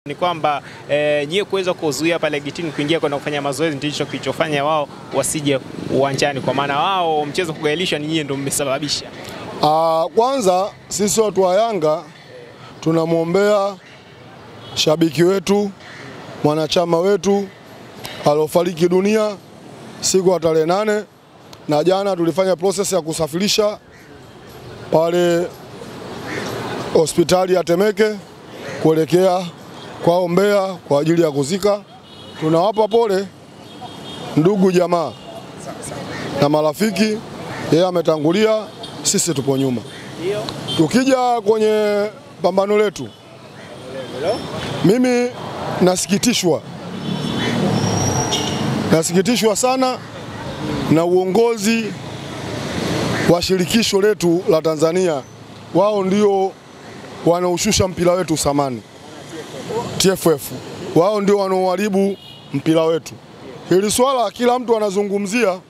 Ni kwamba nyie kuweza kuzuia pale gitini kuingia kwenda kufanya mazoezi ndicho kilichofanya wao wasije uwanjani, kwa maana wao mchezo kugailisha ni nyie ndio mmesababisha. Kwanza sisi watu wa Yanga tunamwombea shabiki wetu, mwanachama wetu alofariki dunia siku ya tarehe 8, na jana tulifanya process ya kusafirisha pale hospitali ya Temeke kuelekea kwao Mbeya kwa ajili ya kuzika. Tunawapa pole ndugu jamaa na marafiki, yeye ametangulia, sisi tupo nyuma. Tukija kwenye pambano letu, mimi nasikitishwa sana na uongozi wa shirikisho letu la Tanzania. Wao ndio wanaoshusha mpira wetu samani. TFF wao ndio wanaoharibu mpira wetu. Hili swala kila mtu anazungumzia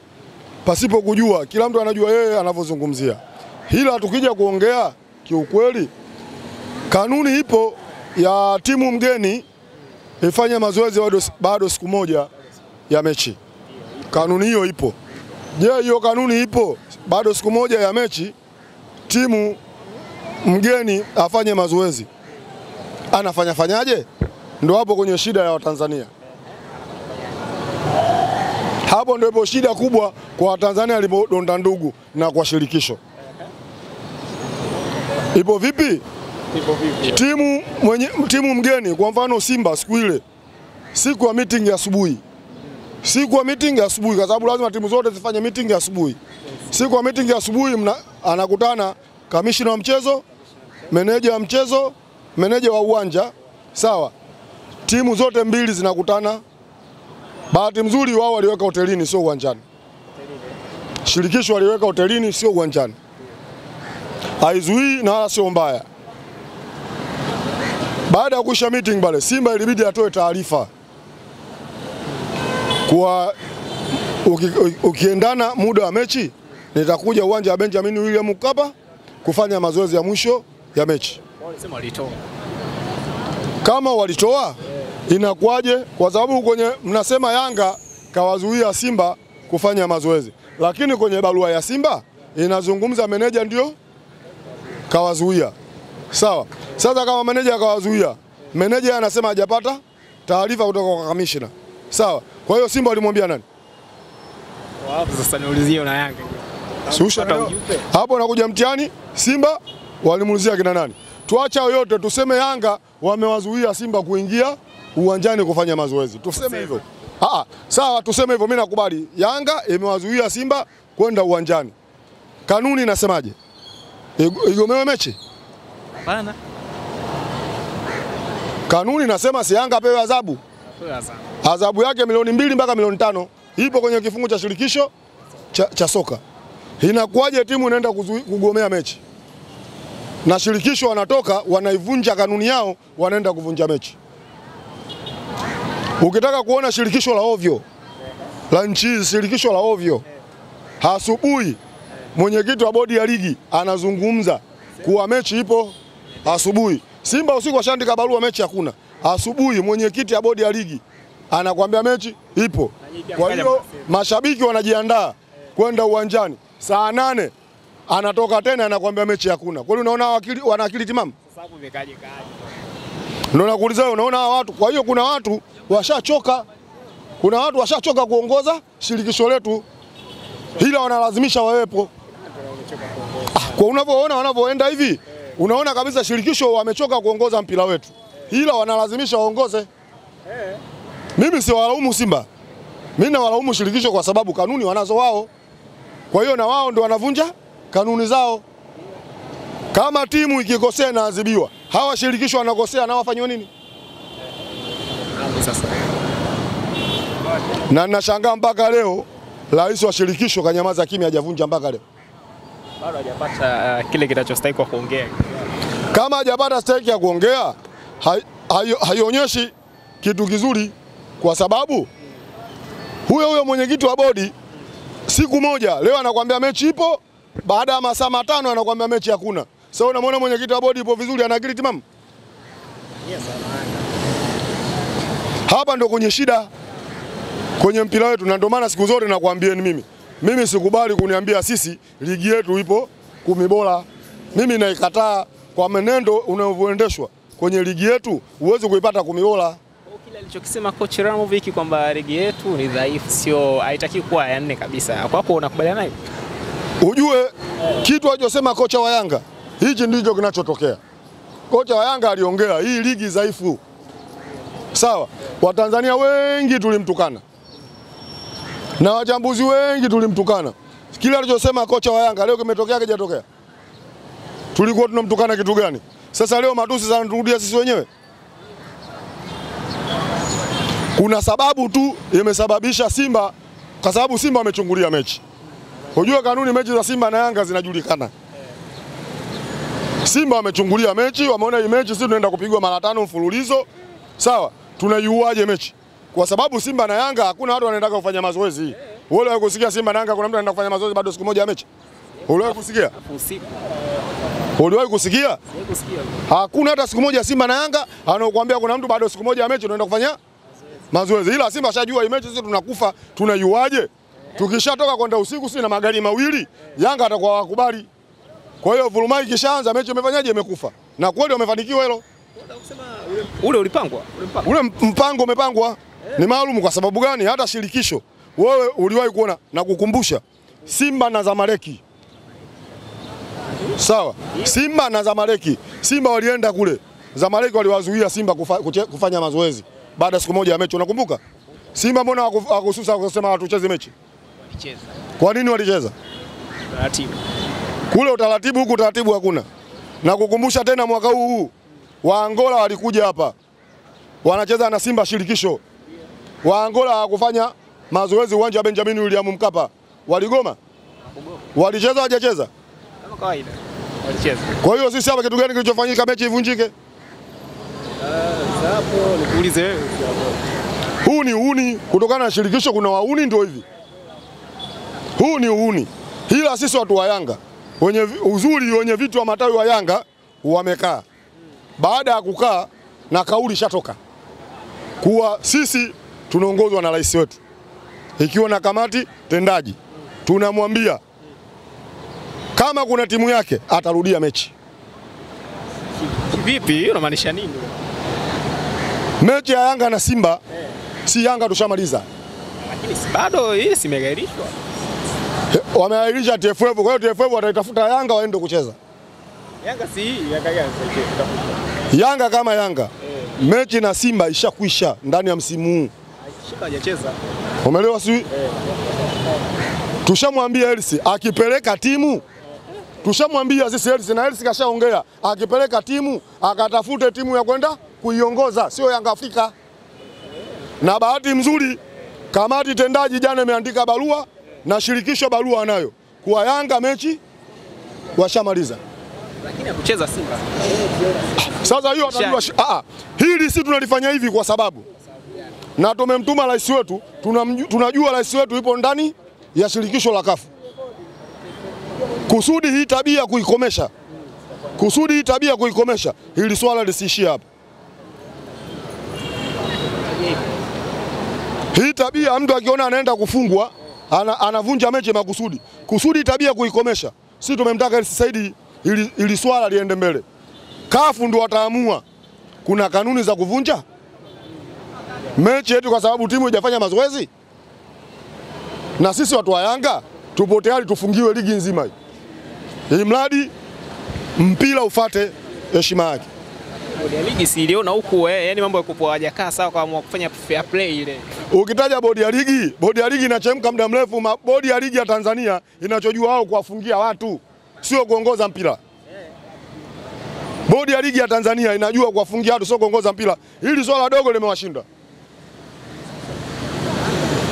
pasipo kujua, kila mtu anajua yeye anavyozungumzia. Hila tukija kuongea kiukweli, kanuni ipo ya timu mgeni ifanye mazoezi bado siku moja ya mechi. Kanuni hiyo ipo. Je, hiyo kanuni ipo bado siku moja ya mechi, timu mgeni afanye mazoezi, fanyaje? Ndio hapo kwenye shida ya Watanzania. Hapo ndio ipo shida kubwa kwa Watanzania alipodonda ndugu na kwa shirikisho. Ipo vipi? Timu mgeni, kwa mfano Simba siku ile, siku ya meeting ya asubuhi. Siku ya meeting ya asubuhi, kwa sababu lazima timu zote zifanye meeting ya asubuhi. Siku ya meeting ya asubuhi anakutana kamishina wa mchezo, meneja wa mchezo, meneja wa uwanja, sawa? Timu zote mbili zinakutana. Bahati mzuri wao waliweka hotelini, sio uwanjani. Shirikisho waliweka hotelini, sio uwanjani. Haizuii na wala sio mbaya. Baada ya kuisha meeting pale, Simba ilibidi atoe taarifa kwa ukiendana muda wa mechi nitakuja uwanja wa Benjamin William Mkapa kufanya mazoezi ya mwisho ya mechi. Walisema walitoa. Kama walitoa inakuwaje? Kwa sababu kwenye mnasema Yanga kawazuia Simba kufanya mazoezi, lakini kwenye barua ya Simba inazungumza meneja ndio kawazuia. Sawa. Sasa kama meneja kawazuia, meneja anasema hajapata taarifa kutoka kwa kamishna. Sawa. Kwa hiyo Simba walimwambia nani? Wapi sasa niulizie na Yanga. Hapo nakuja mtihani, Simba walimuulizia kina nani? Tuacha yote, tuseme Yanga wamewazuia Simba kuingia uwanjani kufanya mazoezi. Tuseme hivyo. Sawa, tuseme hivyo, mimi nakubali. Yanga imewazuia Simba kwenda uwanjani. Kanuni inasemaje? Igomewe mechi? Hapana. Kanuni inasema si Yanga apewe adhabu. Adhabu yake milioni 2 mpaka milioni 5. Ipo kwenye kifungu cha shirikisho cha soka. Inakuwaje timu inaenda kugomea mechi? Na shirikisho wanatoka wanaivunja kanuni yao, wanaenda kuvunja mechi. Ukitaka kuona shirikisho la ovyo la nchi, shirikisho la ovyo, asubuhi mwenyekiti wa bodi ya ligi anazungumza kuwa mechi ipo asubuhi. Simba usiku washaandika barua mechi hakuna. Asubuhi mwenyekiti wa bodi ya ligi anakuambia mechi ipo. Kwa hiyo mashabiki wanajiandaa kwenda uwanjani. Saa 8 anatoka tena anakuambia mechi hakuna. Kwa hiyo unaona wana akili timamu? Sasa hapo imekaje kaje? Ndio nakuuliza, unaona hawa watu. Kwa hiyo kuna watu washachoka. Kuna watu washachoka kuongoza shirikisho letu. Hila wanalazimisha wawepo. Kwa unavyoona wanavyoenda hivi, unaona kabisa shirikisho wamechoka kuongoza mpira wetu. Hila wanalazimisha waongoze. Mimi si walaumu Simba. Mimi na walaumu shirikisho kwa sababu kanuni wanazo wao. Kwa hiyo na wao ndio wanavunja kanuni zao. Kama timu ikikosea na adhibiwa, hawa shirikisho wanakosea na wafanywe nini? Sasa. Na ninashangaa mpaka leo rais wa shirikisho kanyamaza kimya, hajavunja mpaka leo. Bado hajapata kile kinachostahili kwa kuongea. Kama hajapata stahiki ya kuongea, haionyeshi kitu kizuri, kwa sababu huyo mwenyekiti wa bodi siku moja leo anakuambia mechi ipo, baada ya masaa 5 anakuambia mechi hakuna. Sasa unamwona mwenyekiti wa bodi ipo vizuri, ana akili timamu? Yes, Hapa ndio kwenye shida kwenye mpira wetu, na ndio maana siku zote nakwambieni mimi sikubali kuniambia sisi ligi yetu ipo 10 bora. Mimi naikataa kwa menendo unavyoendeshwa kwenye ligi yetu, huwezi kuipata 10 bora. Kile alichokisema coach Ramovic kwamba ligi yetu ni dhaifu, sio haitaki kuwa ya 4 kabisa. Kwako unakubaliana naye? Ujue kitu alichosema kocha wa Yanga, hichi ndicho kinachotokea. Kocha wa Yanga aliongea hii ligi dhaifu. Sawa, Watanzania wengi tulimtukana na wachambuzi wengi tulimtukana. Kile alichosema kocha wa Yanga leo kimetokea kijatokea. Tulikuwa tunamtukana kitu gani? Sasa leo matusi sana turudia sisi wenyewe. Kuna sababu tu imesababisha Simba, kwa sababu Simba wamechungulia mechi. Unajua kanuni mechi za Simba na Yanga zinajulikana. Simba wamechungulia mechi, wameona hii mechi sisi tunaenda kupigwa mara 5 mfululizo. Sawa, tunaiuaje mechi? Kwa sababu Simba na Yanga hakuna watu wanaenda kufanya mazoezi. Wewe kusikia Simba na Yanga kuna mtu anaenda kufanya mazoezi bado siku moja ya mechi? Uliwahi kusikia? Uliwahi kusikia? Hakuna hata siku moja Simba na Yanga anakuambia kuna mtu bado siku moja ya mechi anaenda kufanya mazoezi. Ila Simba shajua hii mechi sisi tunakufa, tunaiuaje? Tukishatoka kwenda usiku sisi na magari mawili, Yanga atakuwa wakubali. Kwa hiyo vurumai kishaanza mechi imefanyaje, imekufa. Na kweli wamefanikiwa hilo. Ule ulipangwa? Ule mpango umepangwa. Ni maalum kwa sababu gani? Hata shirikisho wewe uliwahi kuona na kukumbusha Simba na Zamaleki. Sawa, Simba na Zamaleki. Simba walienda kule, Zamaleki waliwazuia Simba kufanya mazoezi baada siku moja ya mechi. Unakumbuka? Simba mbona hawakususa kusema watucheze mechi? Walicheza. Kwa nini walicheza? Taratibu. Kule utaratibu, huku utaratibu hakuna. Na kukumbusha tena mwaka huu wa Angola walikuja hapa. Wanacheza na Simba shirikisho. Wa Angola hawakufanya mazoezi uwanja wa Benjamin William Mkapa. Waligoma? Walicheza hawajacheza? Kama kawaida. Walicheza. Kwa hiyo sisi hapa kitu gani kilichofanyika mechi ivunjike? Hapo nikuulize wewe. Huu ni uhuni kutokana na shirikisho, kuna wauni ndio hivi. Huu ni uhuni. Ila sisi watu wa Yanga wenye uzuri, wenye vitu wa matawi wa Yanga wamekaa. Baada ya kukaa na kauli shatoka kuwa sisi tunaongozwa na rais wetu, ikiwa na kamati tendaji, tunamwambia kama kuna timu yake atarudia mechi. Vipi? Unamaanisha nini? Mechi ya Yanga na Simba si Yanga tushamaliza. Lakini bado hii simegairishwa. Wameahirisha TFF, kwa hiyo TFF wataitafuta Yanga waende kucheza. Yanga si hii, Yanga gani Yanga kama Yanga. Mechi na Simba ishakwisha ndani ya msimu huu. Simba hajacheza. Umeelewa si? Tushamwambia Elsi akipeleka timu. Tushamwambia sisi Elsi, na Elsi kashaongea, akipeleka timu akatafute timu ya kwenda kuiongoza, sio Yanga Afrika. Na bahati mzuri kamati tendaji jana imeandika barua na shirikisho barua anayo kwa Yanga mechi washamaliza. Lakini hakucheza Simba. Sasa hiyo atajua hili si tunalifanya hivi kwa sababu na tumemtuma rais wetu, tunajua rais wetu ipo ndani ya shirikisho la CAF. Kusudi hii tabia kuikomesha. Kusudi hii tabia kuikomesha, hili swala lisiishie hapa. Hii tabia mtu akiona anaenda kufungwa, anavunja mechi makusudi. Kusudi tabia kuikomesha. Sisi tumemtaka Hersi Said ili swala liende mbele. CAF ndio wataamua kuna kanuni za kuvunja mechi yetu kwa sababu timu haijafanya mazoezi. Na sisi watu wa Yanga tupo tayari tufungiwe ligi nzima hii. Ili mradi mpira ufate heshima yake. Bodi ya ligi si iliona huku yani mambo ya kupoa hajakaa sawa kwa kufanya fair play ile. Ukitaja bodi ya ligi inachemka muda mrefu. Bodi ya ligi ya Tanzania inachojua wao kuwafungia watu, sio kuongoza mpira. Bodi ya ligi ya Tanzania inajua kuwafungia watu, sio kuongoza mpira. Hili swala dogo limewashinda.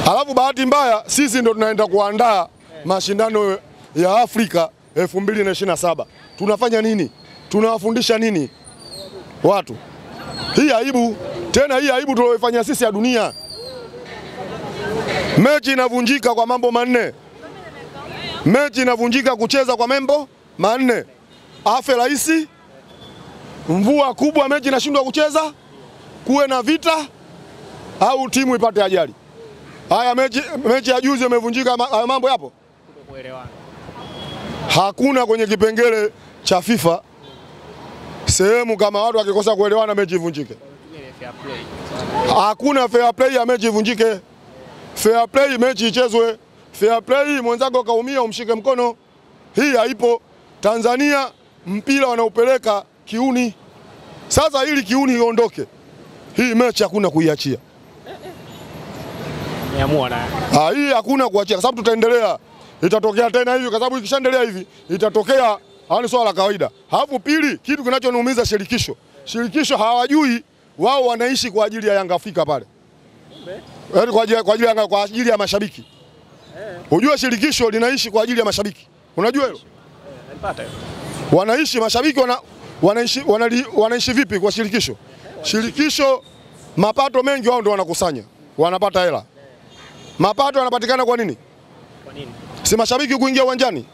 Halafu bahati mbaya sisi ndo tunaenda kuandaa mashindano ya Afrika 2027. Tunafanya nini? Tunawafundisha nini watu? Hii aibu, tena hii aibu tuliyofanya sisi ya dunia. Mechi inavunjika kwa mambo manne. Mechi inavunjika kucheza kwa mambo manne. Afe rais, mvua kubwa mechi inashindwa kucheza, kuwe na vita au timu ipate ajali. Haya mechi ya juzi imevunjika, mambo yapo? Kutokuelewana. Hakuna kwenye kipengele cha FIFA sehemu kama watu wakikosa kuelewana mechi ivunjike. Hakuna fair play ya mechi ivunjike. Fair play mechi ichezwe. Fair play mwenzako kaumia umshike mkono. Hii haipo. Tanzania mpira wanaupeleka kiuni. Sasa ili kiuni iondoke, hii mechi hakuna kuiachia. Hii hakuna kuachia kwa sababu tutaendelea. Itatokea tena hivi kwa sababu ikishaendelea hivi itatokea hani swala la kawaida. Halafu pili, kitu kinachoniumiza shirikisho. Shirikisho hawajui wao wanaishi kwa ajili ya Yanga Afrika pale. Yaani kwa ajili ya mashabiki. Unajua shirikisho linaishi kwa ajili ya mashabiki. Unajua hilo? Wanaishi mashabiki wanaishi vipi kwa shirikisho? Shirikisho mapato mengi wao ndio wanakusanya. Wanapata hela. Mapato yanapatikana kwa nini? Kwa nini? Si mashabiki kuingia uwanjani.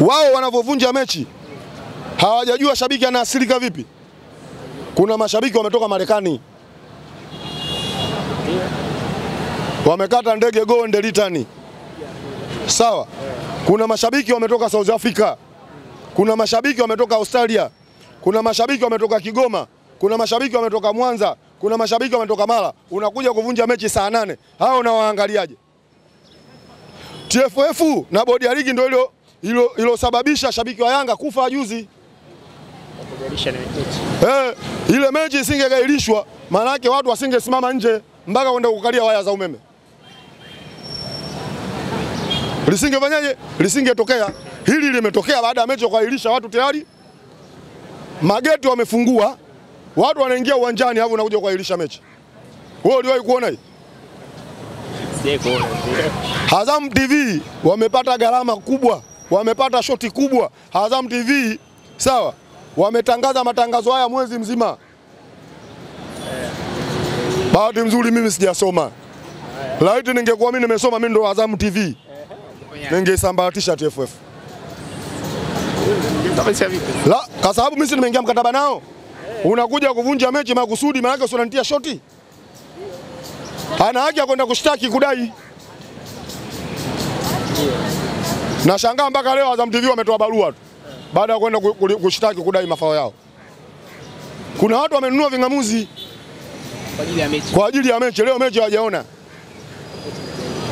Wao wanavovunja mechi hawajajua shabiki anaathirika vipi. Kuna mashabiki wametoka Marekani. Wamekata ndege Gonde Litani. Sawa? Kuna mashabiki wametoka South Africa. Kuna mashabiki wametoka Australia. Kuna mashabiki wametoka Kigoma. Kuna mashabiki wametoka Mwanza. Kuna mashabiki wametoka Mara. Unakuja kuvunja mechi saa 8. Hao unawaangaliaje? TFF na bodi ya ligi ndio ilosababisha shabiki wa Yanga kufa juzi. Ile mechi isingegailishwa, maana yake watu wasingesimama nje mpaka kwenda kukalia waya za umeme. Lisingefanyaje? Lisingetokea. Hili limetokea baada ya mechi kuahirisha, watu tayari mageti wamefungua, watu wanaingia uwanjani hapo unakuja kuahirisha mechi. Wewe uliwahi kuona hii? Azam TV wamepata gharama kubwa, wamepata shoti kubwa. Azam TV sawa, wametangaza matangazo haya mwezi mzima. Bahati nzuri mimi sijasoma. Laiti ningekuwa mimi nimesoma, mimi ndo Azam TV. Ningesambaratisha TFF. La, kwa sababu mimi nimeingia mkataba nao. Unakuja kuvunja mechi makusudi, maana yake unanitia shoti. Ana haki ya kwenda kushtaki kudai. Nashangaa mpaka leo Azam TV wametoa barua tu baada ya kwenda kushtaki kudai mafao yao. Kuna watu wamenunua vingamuzi kwa ajili ya mechi. Leo mechi hawajaona.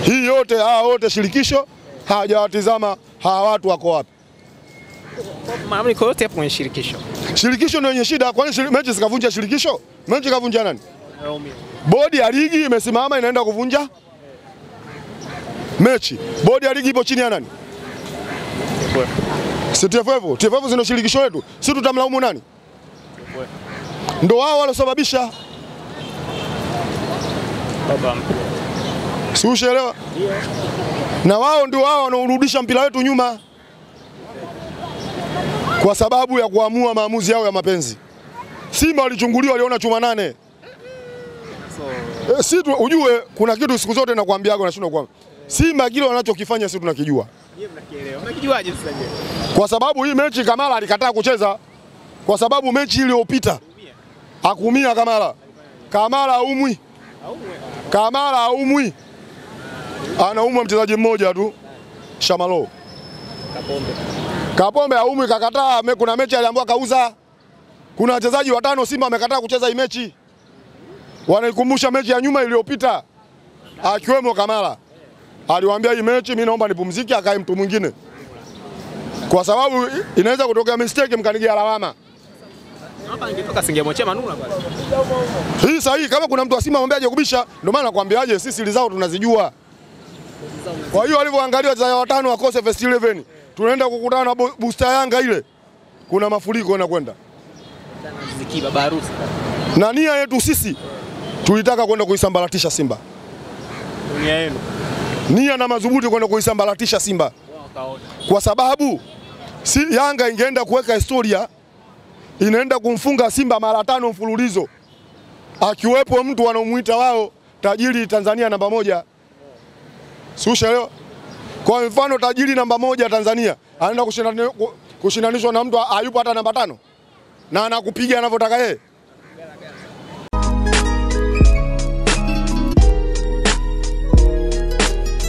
Hii yote wote shirikisho hawajawatizama hawa watu wako wapi. Mamlaka yote hapo kwenye shirikisho. Shirikisho ndio yenye shida. Kwani mechi zikavunja shirikisho? Mechi kavunja nani? Bodi ya ligi imesimama inaenda kuvunja mechi. Bodi ya ligi ipo chini ya nani? Si TFF. TFF zino shirikisho letu. Si tutamlaumu nani? Ndio wao walosababisha. Si ushaelewa? Na wao ndio wao wanaurudisha mpira wetu nyuma kwa sababu ya kuamua maamuzi yao ya mapenzi. Simba walichunguliwa, waliona chuma 8. Si ujue kuna kitu siku zote nakwambiaga na shino kwa Simba kile wanachokifanya sisi tunakijua. Yeye mnakielewa. Unakijuaje sasa je? Kwa sababu hii mechi Kamara alikataa kucheza. Kwa sababu mechi iliyopita hakuumia Kamara. Kamara haumwi. Kamara haumwi. Anaumwa mchezaji mmoja tu, Shamalo. Kapombe haumwi, kakataa. Kuna mechi aliambiwa kauza. Kuna wachezaji 5 Simba wamekataa kucheza hii mechi. Wanaikumbusha mechi ya nyuma iliyopita, akiwemo Kamara. Aliwaambia hii mechi mimi naomba nipumzike, akae mtu mwingine. Kwa sababu inaweza kutokea mistake mkanigia lawama. Hapa ingetoka singemwachia Manula pale. Hii sahihi, kama kuna mtu wa Simba amwambia aje kubisha, ndio maana nakwambiaje sisi siri zao tunazijua. Kwa hiyo walivyoangalia wachezaji 5 wakose first 11, tunaenda kukutana na booster Yanga ile. Kuna mafuriko yanakwenda. Zikiba barusi. Na nia yetu sisi tulitaka kwenda kuisambaratisha Simba. Nia yenu. Nia na madhubuti kwenda kuisambaratisha Simba. Kwa sababu Yanga ingeenda kuweka historia, inaenda kumfunga Simba mara 5 mfululizo. Akiwepo mtu wanaomuita wao tajiri Tanzania namba 1. Si ushaelewa? Kwa mfano tajiri namba 1 Tanzania anaenda kushindanishwa na mtu hayupo hata namba 5. Na anakupiga anavyotaka yeye.